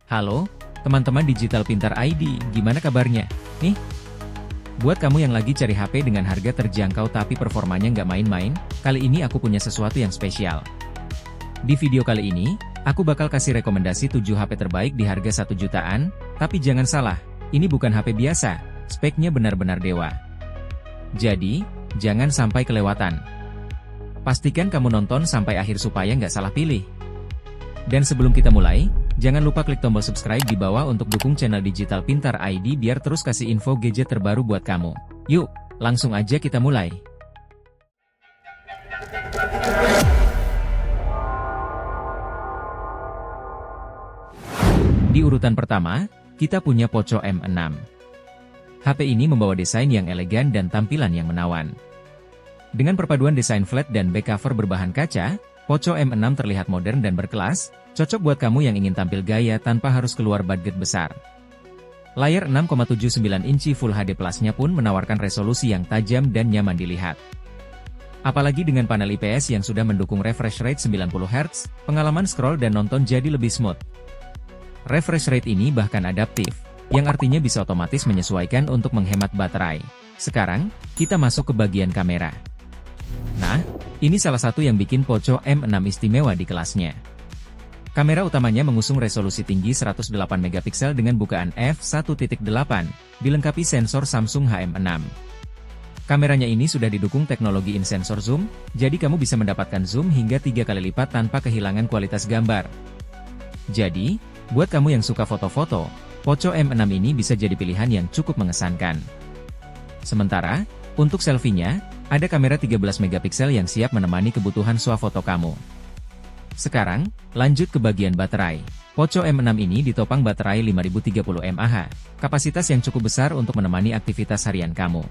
Halo, teman-teman Digital Pintar ID, gimana kabarnya? Nih, buat kamu yang lagi cari HP dengan harga terjangkau tapi performanya nggak main-main, kali ini aku punya sesuatu yang spesial. Di video kali ini, aku bakal kasih rekomendasi 7 HP terbaik di harga 1 jutaan, tapi jangan salah, ini bukan HP biasa, speknya benar-benar dewa. Jadi, jangan sampai kelewatan. Pastikan kamu nonton sampai akhir supaya nggak salah pilih. Dan sebelum kita mulai, jangan lupa klik tombol subscribe di bawah untuk dukung channel Digital Pintar ID biar terus kasih info gadget terbaru buat kamu. Yuk, langsung aja kita mulai. Di urutan pertama, kita punya Poco M6. HP ini membawa desain yang elegan dan tampilan yang menawan. Dengan perpaduan desain flat dan back cover berbahan kaca, Poco M6 terlihat modern dan berkelas, cocok buat kamu yang ingin tampil gaya tanpa harus keluar budget besar. Layar 6,79 inci Full HD Plus-nya pun menawarkan resolusi yang tajam dan nyaman dilihat. Apalagi dengan panel IPS yang sudah mendukung refresh rate 90 Hz, pengalaman scroll dan nonton jadi lebih smooth. Refresh rate ini bahkan adaptif, yang artinya bisa otomatis menyesuaikan untuk menghemat baterai. Sekarang, kita masuk ke bagian kamera. Nah, ini salah satu yang bikin Poco M6 istimewa di kelasnya. Kamera utamanya mengusung resolusi tinggi 108 megapiksel dengan bukaan f1.8, dilengkapi sensor Samsung HM6. Kameranya ini sudah didukung teknologi in-sensor zoom, jadi kamu bisa mendapatkan zoom hingga 3 kali lipat tanpa kehilangan kualitas gambar. Jadi, buat kamu yang suka foto-foto, Poco M6 ini bisa jadi pilihan yang cukup mengesankan. Sementara, untuk selfie-nya, ada kamera 13 megapiksel yang siap menemani kebutuhan swafoto kamu. Sekarang, lanjut ke bagian baterai. Poco M6 ini ditopang baterai 5030 mAh, kapasitas yang cukup besar untuk menemani aktivitas harian kamu.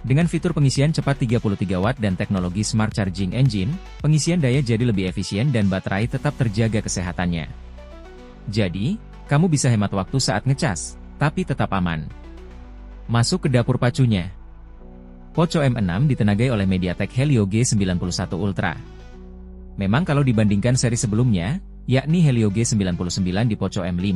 Dengan fitur pengisian cepat 33 Watt dan teknologi Smart Charging Engine, pengisian daya jadi lebih efisien dan baterai tetap terjaga kesehatannya. Jadi, kamu bisa hemat waktu saat ngecas, tapi tetap aman. Masuk ke dapur pacunya. Poco M6 ditenagai oleh MediaTek Helio G91 Ultra. Memang kalau dibandingkan seri sebelumnya, yakni Helio G99 di Poco M5,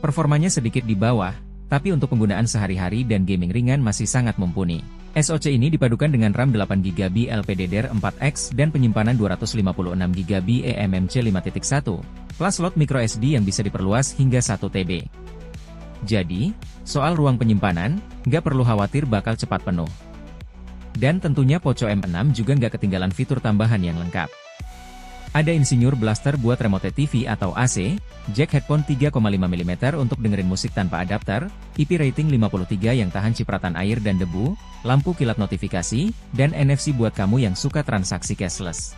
performanya sedikit di bawah, tapi untuk penggunaan sehari-hari dan gaming ringan masih sangat mumpuni. SoC ini dipadukan dengan RAM 8GB LPDDR4X dan penyimpanan 256GB eMMC 5.1, plus slot microSD yang bisa diperluas hingga 1 TB. Jadi, soal ruang penyimpanan, nggak perlu khawatir bakal cepat penuh. Dan tentunya Poco M6 juga nggak ketinggalan fitur tambahan yang lengkap. Ada Insinyur Blaster buat remote TV atau AC, jack headphone 3,5 mm untuk dengerin musik tanpa adapter, IP rating 53 yang tahan cipratan air dan debu, lampu kilat notifikasi, dan NFC buat kamu yang suka transaksi cashless.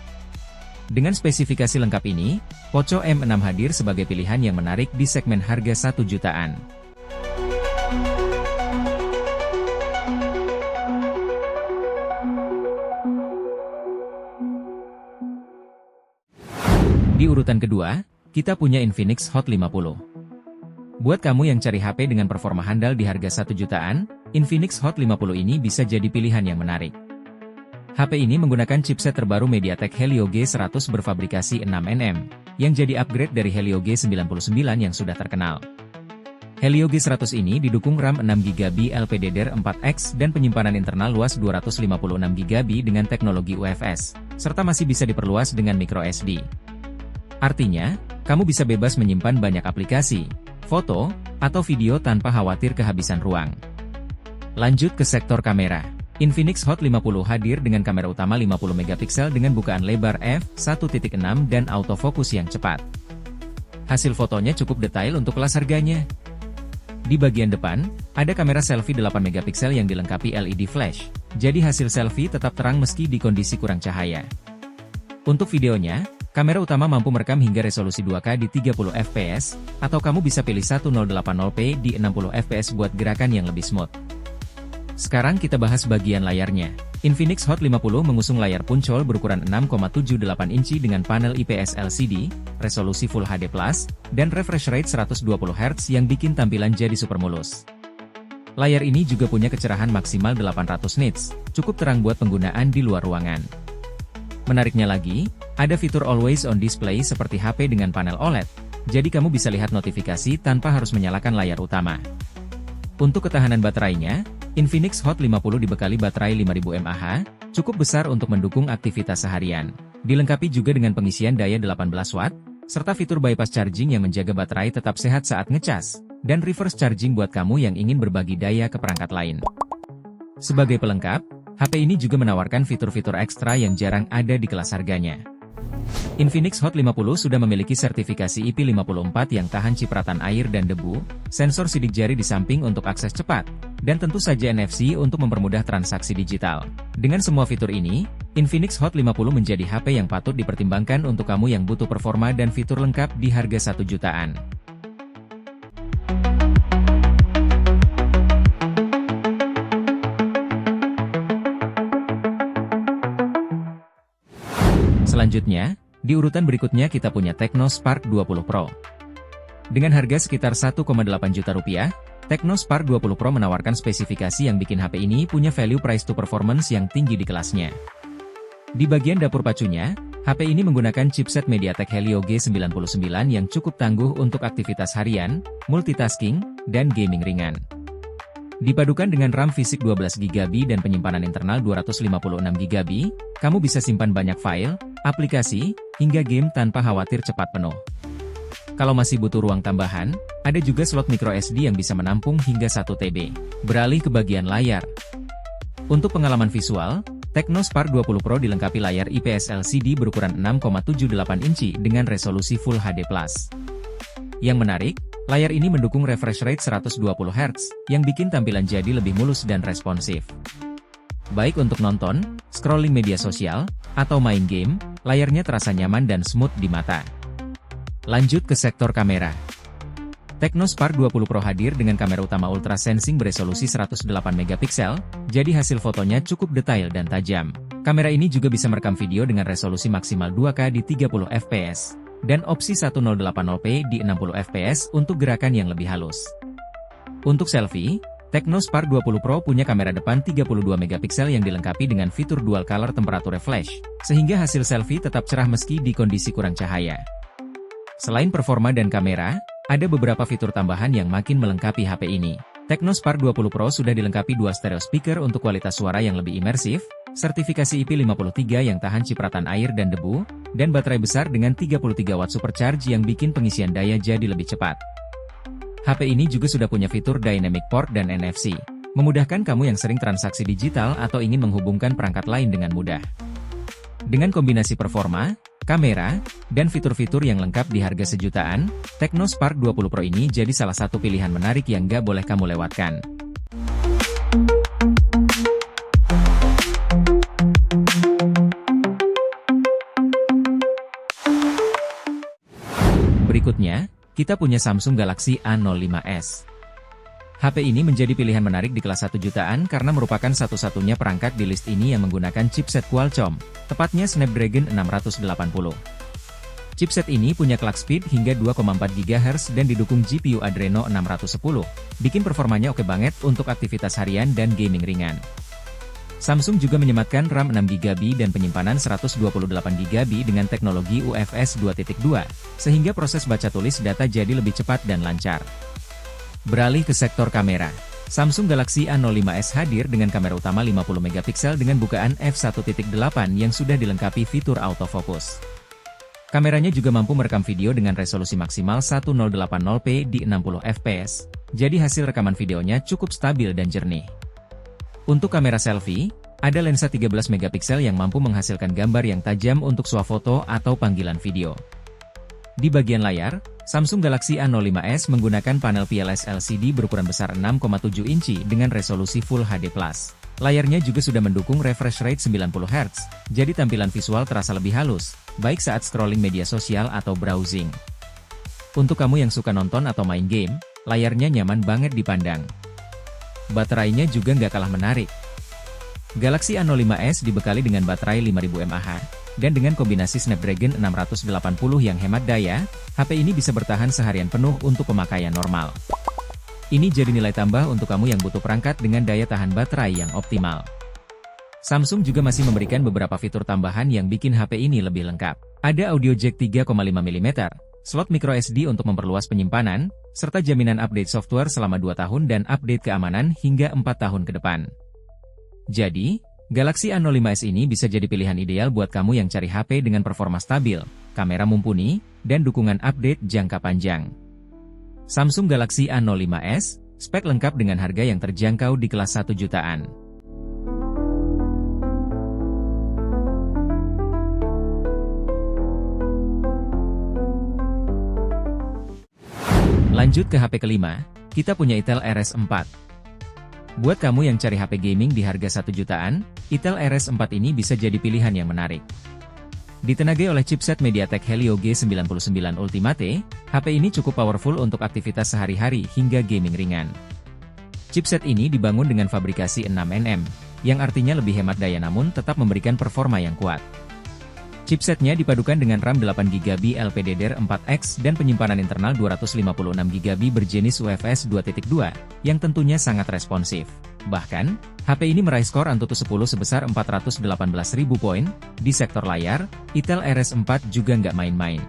Dengan spesifikasi lengkap ini, Poco M6 hadir sebagai pilihan yang menarik di segmen harga 1 jutaan. Di urutan kedua, kita punya Infinix Hot 50. Buat kamu yang cari HP dengan performa handal di harga 1 jutaan, Infinix Hot 50 ini bisa jadi pilihan yang menarik. HP ini menggunakan chipset terbaru MediaTek Helio G100 berfabrikasi 6nm, yang jadi upgrade dari Helio G99 yang sudah terkenal. Helio G100 ini didukung RAM 6GB LPDDR4X dan penyimpanan internal luas 256GB dengan teknologi UFS, serta masih bisa diperluas dengan microSD. Artinya, kamu bisa bebas menyimpan banyak aplikasi, foto, atau video tanpa khawatir kehabisan ruang. Lanjut ke sektor kamera. Infinix Hot 50 hadir dengan kamera utama 50 megapiksel dengan bukaan lebar f1.6 dan autofocus yang cepat. Hasil fotonya cukup detail untuk kelas harganya. Di bagian depan, ada kamera selfie 8 megapiksel yang dilengkapi LED flash, jadi hasil selfie tetap terang meski di kondisi kurang cahaya. Untuk videonya, kamera utama mampu merekam hingga resolusi 2K di 30 fps, atau kamu bisa pilih 1080p di 60 fps buat gerakan yang lebih smooth. Sekarang kita bahas bagian layarnya. Infinix Hot 50 mengusung layar puncol berukuran 6,78 inci dengan panel IPS LCD, resolusi Full HD+, dan refresh rate 120 Hz yang bikin tampilan jadi super mulus. Layar ini juga punya kecerahan maksimal 800 nits, cukup terang buat penggunaan di luar ruangan. Menariknya lagi, ada fitur Always On Display seperti HP dengan panel OLED, jadi kamu bisa lihat notifikasi tanpa harus menyalakan layar utama. Untuk ketahanan baterainya, Infinix Hot 50 dibekali baterai 5000 mAh, cukup besar untuk mendukung aktivitas seharian. Dilengkapi juga dengan pengisian daya 18 watt, serta fitur bypass charging yang menjaga baterai tetap sehat saat ngecas, dan reverse charging buat kamu yang ingin berbagi daya ke perangkat lain. Sebagai pelengkap, HP ini juga menawarkan fitur-fitur ekstra yang jarang ada di kelas harganya. Infinix Hot 50 sudah memiliki sertifikasi IP54 yang tahan cipratan air dan debu, sensor sidik jari di samping untuk akses cepat, dan tentu saja NFC untuk mempermudah transaksi digital. Dengan semua fitur ini, Infinix Hot 50 menjadi HP yang patut dipertimbangkan untuk kamu yang butuh performa dan fitur lengkap di harga 1 jutaan. Selanjutnya, di urutan berikutnya kita punya Tecno Spark 20 Pro. Dengan harga sekitar 1,8 juta rupiah, Tecno Spark 20 Pro menawarkan spesifikasi yang bikin HP ini punya value price to performance yang tinggi di kelasnya. Di bagian dapur pacunya, HP ini menggunakan chipset MediaTek Helio G99 yang cukup tangguh untuk aktivitas harian, multitasking, dan gaming ringan. Dipadukan dengan RAM fisik 12GB dan penyimpanan internal 256GB, kamu bisa simpan banyak file, aplikasi, hingga game tanpa khawatir cepat penuh. Kalau masih butuh ruang tambahan, ada juga slot microSD yang bisa menampung hingga 1 TB. Beralih ke bagian layar. Untuk pengalaman visual, Tecno Spark 20 Pro dilengkapi layar IPS LCD berukuran 6,78 inci dengan resolusi Full HD+. Yang menarik, layar ini mendukung refresh rate 120 Hz, yang bikin tampilan jadi lebih mulus dan responsif. Baik untuk nonton, scrolling media sosial, atau main game, layarnya terasa nyaman dan smooth di mata. Lanjut ke sektor kamera. Tecno Spark 20 Pro hadir dengan kamera utama ultra sensing beresolusi 108 MP, jadi hasil fotonya cukup detail dan tajam. Kamera ini juga bisa merekam video dengan resolusi maksimal 2K di 30 fps, dan opsi 1080p di 60 fps untuk gerakan yang lebih halus. Untuk selfie, Tecno Spark 20 Pro punya kamera depan 32 MP yang dilengkapi dengan fitur dual color temperature flash, sehingga hasil selfie tetap cerah meski di kondisi kurang cahaya. Selain performa dan kamera, ada beberapa fitur tambahan yang makin melengkapi HP ini. Tecno Spark 20 Pro sudah dilengkapi 2 stereo speaker untuk kualitas suara yang lebih imersif, sertifikasi IP53 yang tahan cipratan air dan debu, dan baterai besar dengan 33 watt supercharge yang bikin pengisian daya jadi lebih cepat. HP ini juga sudah punya fitur Dynamic Port dan NFC, memudahkan kamu yang sering transaksi digital atau ingin menghubungkan perangkat lain dengan mudah. Dengan kombinasi performa, kamera, dan fitur-fitur yang lengkap di harga sejutaan, Tecno Spark 20 Pro ini jadi salah satu pilihan menarik yang gak boleh kamu lewatkan. Berikutnya, kita punya Samsung Galaxy A05s. HP ini menjadi pilihan menarik di kelas 1 jutaan karena merupakan satu-satunya perangkat di list ini yang menggunakan chipset Qualcomm, tepatnya Snapdragon 680. Chipset ini punya clock speed hingga 2,4 GHz dan didukung GPU Adreno 610, bikin performanya oke banget untuk aktivitas harian dan gaming ringan. Samsung juga menyematkan RAM 6GB dan penyimpanan 128GB dengan teknologi UFS 2.2, sehingga proses baca tulis data jadi lebih cepat dan lancar. Beralih ke sektor kamera. Samsung Galaxy A05s hadir dengan kamera utama 50 MP dengan bukaan f1.8 yang sudah dilengkapi fitur autofocus. Kameranya juga mampu merekam video dengan resolusi maksimal 1080p di 60 fps, jadi hasil rekaman videonya cukup stabil dan jernih. Untuk kamera selfie, ada lensa 13 MP yang mampu menghasilkan gambar yang tajam untuk swafoto atau panggilan video. Di bagian layar, Samsung Galaxy A05s menggunakan panel PLS LCD berukuran besar 6,7 inci dengan resolusi Full HD+. Layarnya juga sudah mendukung refresh rate 90 Hz, jadi tampilan visual terasa lebih halus, baik saat scrolling media sosial atau browsing. Untuk kamu yang suka nonton atau main game, layarnya nyaman banget dipandang. Baterainya juga nggak kalah menarik. Galaxy A05s dibekali dengan baterai 5000 mAh, dan dengan kombinasi Snapdragon 680 yang hemat daya, HP ini bisa bertahan seharian penuh untuk pemakaian normal. Ini jadi nilai tambah untuk kamu yang butuh perangkat dengan daya tahan baterai yang optimal. Samsung juga masih memberikan beberapa fitur tambahan yang bikin HP ini lebih lengkap. Ada audio jack 3,5 mm, slot microSD untuk memperluas penyimpanan, serta jaminan update software selama 2 tahun dan update keamanan hingga 4 tahun ke depan. Jadi, Galaxy A05s ini bisa jadi pilihan ideal buat kamu yang cari HP dengan performa stabil, kamera mumpuni, dan dukungan update jangka panjang. Samsung Galaxy A05s, spek lengkap dengan harga yang terjangkau di kelas 1 jutaan. Lanjut ke HP kelima, kita punya Itel RS4. Buat kamu yang cari HP gaming di harga 1 jutaan, Itel RS4 ini bisa jadi pilihan yang menarik. Ditenagai oleh chipset MediaTek Helio G99 Ultimate, HP ini cukup powerful untuk aktivitas sehari-hari hingga gaming ringan. Chipset ini dibangun dengan fabrikasi 6nm, yang artinya lebih hemat daya namun tetap memberikan performa yang kuat. Chipsetnya dipadukan dengan RAM 8GB LPDDR4X dan penyimpanan internal 256GB berjenis UFS 2.2, yang tentunya sangat responsif. Bahkan, HP ini meraih skor Antutu 10 sebesar 418.000 poin. Di sektor layar, Itel RS4 juga nggak main-main.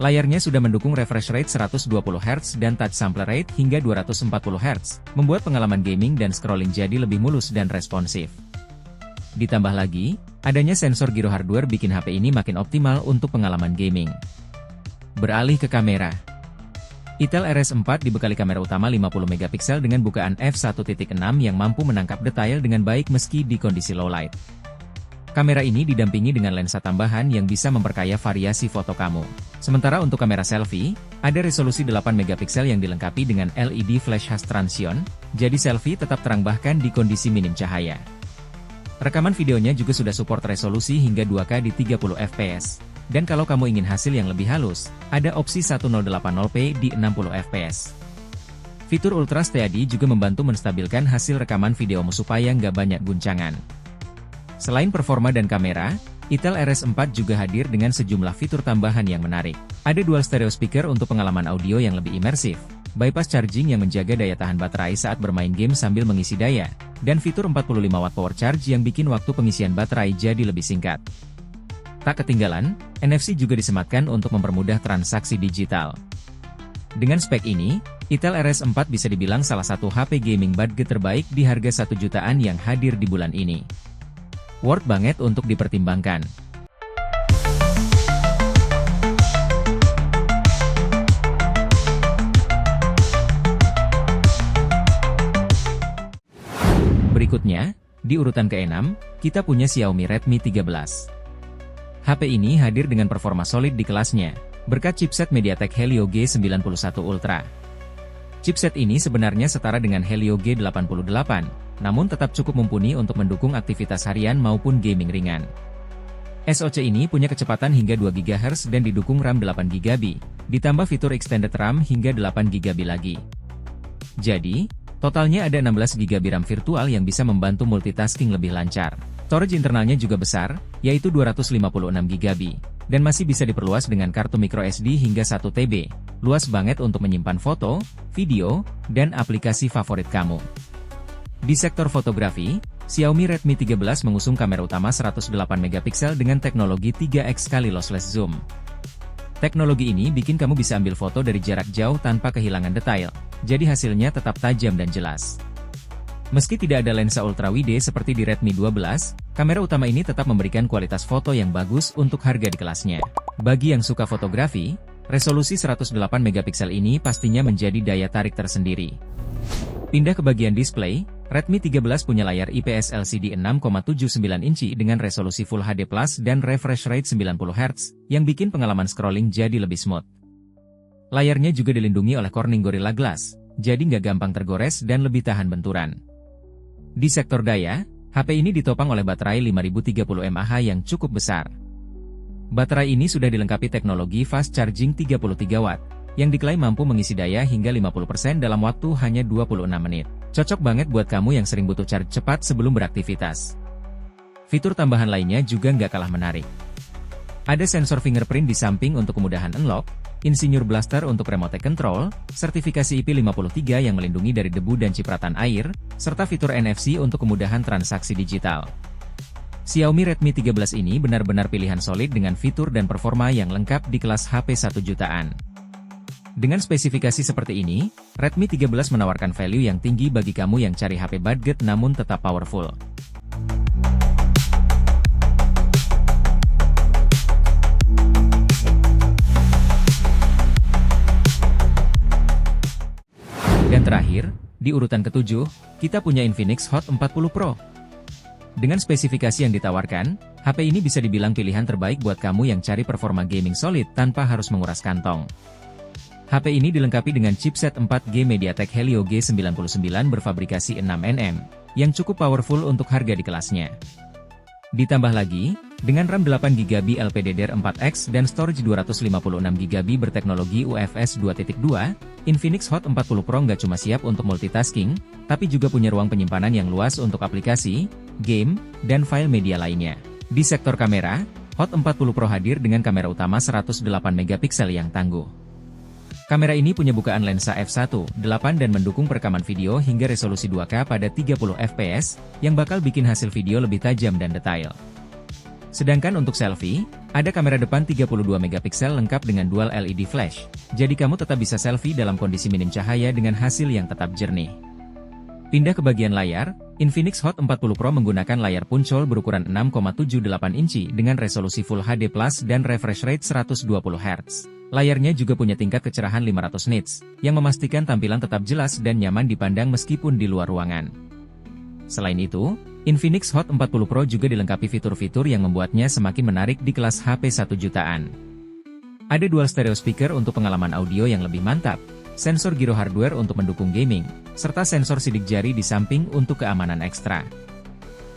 Layarnya sudah mendukung refresh rate 120Hz dan touch sampler rate hingga 240Hz, membuat pengalaman gaming dan scrolling jadi lebih mulus dan responsif. Ditambah lagi, adanya sensor gyro hardware bikin HP ini makin optimal untuk pengalaman gaming. Beralih ke kamera. Itel RS4 dibekali kamera utama 50MP dengan bukaan f1.6 yang mampu menangkap detail dengan baik meski di kondisi low light. Kamera ini didampingi dengan lensa tambahan yang bisa memperkaya variasi foto kamu. Sementara untuk kamera selfie, ada resolusi 8MP yang dilengkapi dengan LED flash Hash Transition, jadi selfie tetap terang bahkan di kondisi minim cahaya. Rekaman videonya juga sudah support resolusi hingga 2K di 30fps. Dan kalau kamu ingin hasil yang lebih halus, ada opsi 1080p di 60fps. Fitur Ultra Steady juga membantu menstabilkan hasil rekaman videomu supaya nggak banyak guncangan. Selain performa dan kamera, Itel RS4 juga hadir dengan sejumlah fitur tambahan yang menarik. Ada dual stereo speaker untuk pengalaman audio yang lebih imersif, bypass charging yang menjaga daya tahan baterai saat bermain game sambil mengisi daya, dan fitur 45W power charge yang bikin waktu pengisian baterai jadi lebih singkat. Tak ketinggalan, NFC juga disematkan untuk mempermudah transaksi digital. Dengan spek ini, Itel RS4 bisa dibilang salah satu HP gaming budget terbaik di harga 1 jutaan yang hadir di bulan ini. Worth banget untuk dipertimbangkan. Berikutnya, di urutan ke-6, kita punya Xiaomi Redmi 13. HP ini hadir dengan performa solid di kelasnya, berkat chipset MediaTek Helio G91 Ultra. Chipset ini sebenarnya setara dengan Helio G88, namun tetap cukup mumpuni untuk mendukung aktivitas harian maupun gaming ringan. SoC ini punya kecepatan hingga 2 GHz dan didukung RAM 8GB, ditambah fitur extended RAM hingga 8GB lagi. Jadi, totalnya ada 16GB RAM virtual yang bisa membantu multitasking lebih lancar. Storage internalnya juga besar, yaitu 256GB, dan masih bisa diperluas dengan kartu microSD hingga 1TB, luas banget untuk menyimpan foto, video, dan aplikasi favorit kamu. Di sektor fotografi, Xiaomi Redmi 13 mengusung kamera utama 108MP dengan teknologi 3x kali lossless zoom. Teknologi ini bikin kamu bisa ambil foto dari jarak jauh tanpa kehilangan detail, jadi hasilnya tetap tajam dan jelas. Meski tidak ada lensa ultrawide seperti di Redmi 12, kamera utama ini tetap memberikan kualitas foto yang bagus untuk harga di kelasnya. Bagi yang suka fotografi, resolusi 108MP ini pastinya menjadi daya tarik tersendiri. Pindah ke bagian display, Redmi 13 punya layar IPS LCD 6,79 inci dengan resolusi Full HD Plus dan refresh rate 90Hz, yang bikin pengalaman scrolling jadi lebih smooth. Layarnya juga dilindungi oleh Corning Gorilla Glass, jadi nggak gampang tergores dan lebih tahan benturan. Di sektor daya, HP ini ditopang oleh baterai 5030 mAh yang cukup besar. Baterai ini sudah dilengkapi teknologi fast charging 33W, yang diklaim mampu mengisi daya hingga 50% dalam waktu hanya 26 menit. Cocok banget buat kamu yang sering butuh charge cepat sebelum beraktivitas. Fitur tambahan lainnya juga nggak kalah menarik. Ada sensor fingerprint di samping untuk kemudahan unlock, Insignur Blaster untuk remote control, sertifikasi IP53 yang melindungi dari debu dan cipratan air, serta fitur NFC untuk kemudahan transaksi digital. Xiaomi Redmi 13 ini benar-benar pilihan solid dengan fitur dan performa yang lengkap di kelas HP 1 jutaan. Dengan spesifikasi seperti ini, Redmi 13 menawarkan value yang tinggi bagi kamu yang cari HP budget namun tetap powerful. Dan terakhir, di urutan ke-7, kita punya Infinix Hot 40 Pro. Dengan spesifikasi yang ditawarkan, HP ini bisa dibilang pilihan terbaik buat kamu yang cari performa gaming solid tanpa harus menguras kantong. HP ini dilengkapi dengan chipset 4G MediaTek Helio G99 berfabrikasi 6nm, yang cukup powerful untuk harga di kelasnya. Ditambah lagi, dengan RAM 8GB LPDDR4X dan storage 256GB berteknologi UFS 2.2, Infinix Hot 40 Pro nggak cuma siap untuk multitasking, tapi juga punya ruang penyimpanan yang luas untuk aplikasi, game, dan file media lainnya. Di sektor kamera, Hot 40 Pro hadir dengan kamera utama 108MP yang tangguh. Kamera ini punya bukaan lensa f1.8 dan mendukung perekaman video hingga resolusi 2K pada 30fps, yang bakal bikin hasil video lebih tajam dan detail. Sedangkan untuk selfie, ada kamera depan 32MP lengkap dengan dual LED flash, jadi kamu tetap bisa selfie dalam kondisi minim cahaya dengan hasil yang tetap jernih. Pindah ke bagian layar, Infinix Hot 40 Pro menggunakan layar punchhole berukuran 6,78 inci dengan resolusi Full HD Plus dan refresh rate 120Hz. Layarnya juga punya tingkat kecerahan 500 nits, yang memastikan tampilan tetap jelas dan nyaman dipandang meskipun di luar ruangan. Selain itu, Infinix Hot 40 Pro juga dilengkapi fitur-fitur yang membuatnya semakin menarik di kelas HP 1 jutaan. Ada dual stereo speaker untuk pengalaman audio yang lebih mantap, sensor gyro hardware untuk mendukung gaming, serta sensor sidik jari di samping untuk keamanan ekstra.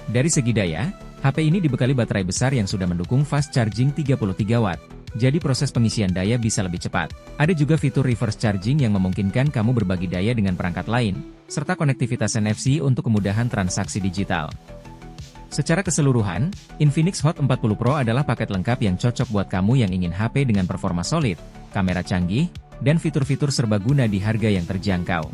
Dari segi daya, HP ini dibekali baterai besar yang sudah mendukung fast charging 33 watt, jadi proses pengisian daya bisa lebih cepat. Ada juga fitur reverse charging yang memungkinkan kamu berbagi daya dengan perangkat lain, serta konektivitas NFC untuk kemudahan transaksi digital. Secara keseluruhan, Infinix Hot 40 Pro adalah paket lengkap yang cocok buat kamu yang ingin HP dengan performa solid, kamera canggih, dan fitur-fitur serbaguna di harga yang terjangkau.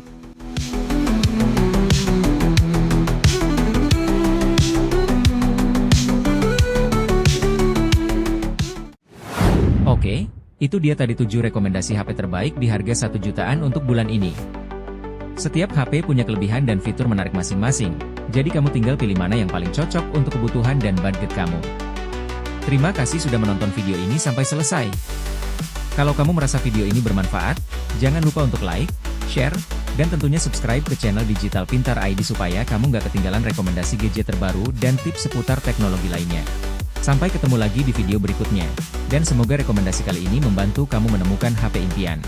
Oke, itu dia tadi 7 rekomendasi HP terbaik di harga 1 jutaan untuk bulan ini. Setiap HP punya kelebihan dan fitur menarik masing-masing, jadi kamu tinggal pilih mana yang paling cocok untuk kebutuhan dan budget kamu. Terima kasih sudah menonton video ini sampai selesai. Kalau kamu merasa video ini bermanfaat, jangan lupa untuk like, share, dan tentunya subscribe ke channel Digital Pintar ID supaya kamu nggak ketinggalan rekomendasi gadget terbaru dan tips seputar teknologi lainnya. Sampai ketemu lagi di video berikutnya, dan semoga rekomendasi kali ini membantu kamu menemukan HP impian.